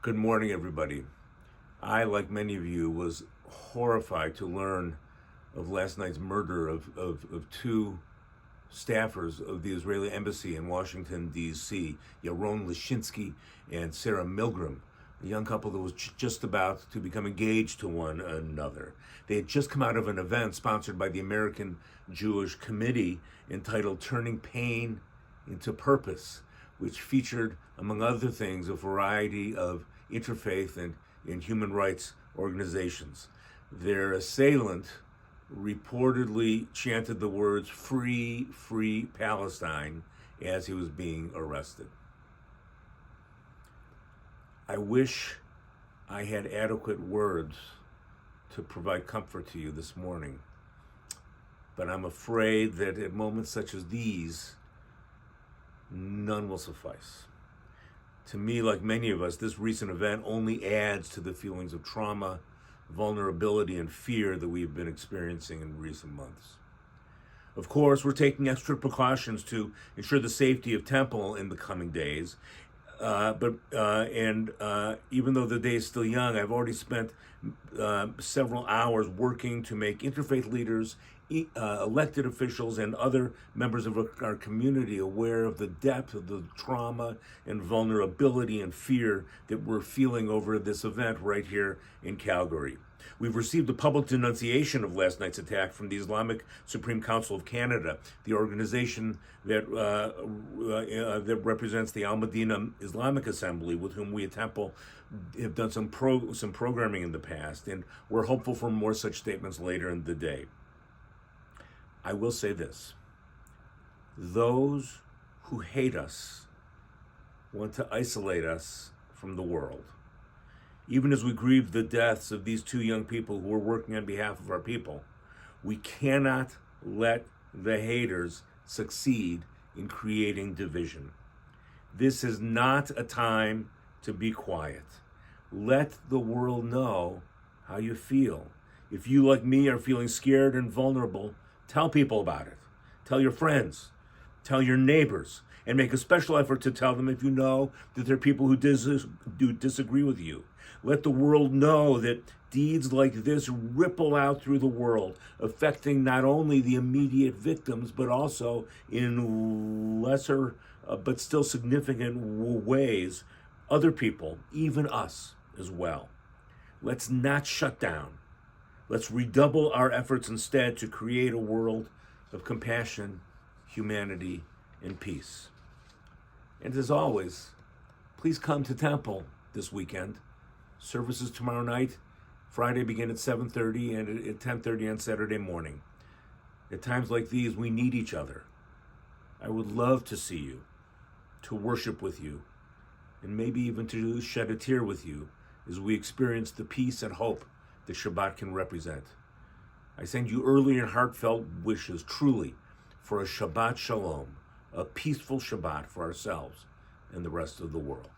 Good morning, everybody. I, like many of you, was horrified to learn of last night's murder of two staffers of the Israeli embassy in Washington, D.C., Yaron Lishinsky and Sarah Milgram, a young couple that was just about to become engaged to one another. They had just come out of an event sponsored by the American Jewish Committee entitled Turning Pain into Purpose, which featured, among other things, a variety of interfaith and human rights organizations. Their assailant reportedly chanted the words, "Free, free Palestine," as he was being arrested. I wish I had adequate words to provide comfort to you this morning, but I'm afraid that at moments such as these, none will suffice. To me, like many of us, this recent event only adds to the feelings of trauma, vulnerability, and fear that we've been experiencing in recent months. Of course, we're taking extra precautions to ensure the safety of Temple in the coming days. Even though the day is still young, I've already spent several hours working to make interfaith leaders, elected officials, and other members of our community aware of the depth of the trauma and vulnerability and fear that we're feeling over this event right here in Calgary. We've received a public denunciation of last night's attack from the Islamic Supreme Council of Canada, the organization that represents the Al Medina Islamic Assembly, with whom we at Temple have done some programming in the past, and we're hopeful for more such statements later in the day. I will say this: those who hate us want to isolate us from the world. Even as we grieve the deaths of these two young people who are working on behalf of our people, we cannot let the haters succeed in creating division. This is not a time to be quiet. Let the world know how you feel. If you, like me, are feeling scared and vulnerable, tell people about it. Tell your friends. Tell your neighbors. And make a special effort to tell them if you know that there are people who disagree with you. Let the world know that deeds like this ripple out through the world, affecting not only the immediate victims, but also in lesser but still significant ways, other people, even us as well. Let's not shut down. Let's redouble our efforts instead to create a world of compassion, humanity, and peace. And as always, please come to Temple this weekend. Services tomorrow night. Friday begin at 7:30 and at 10:30 on Saturday morning. At times like these, we need each other. I would love to see you, to worship with you, and maybe even to shed a tear with you as we experience the peace and hope that Shabbat can represent. I send you early and heartfelt wishes, truly, for a Shabbat Shalom, a peaceful Shabbat for ourselves and the rest of the world.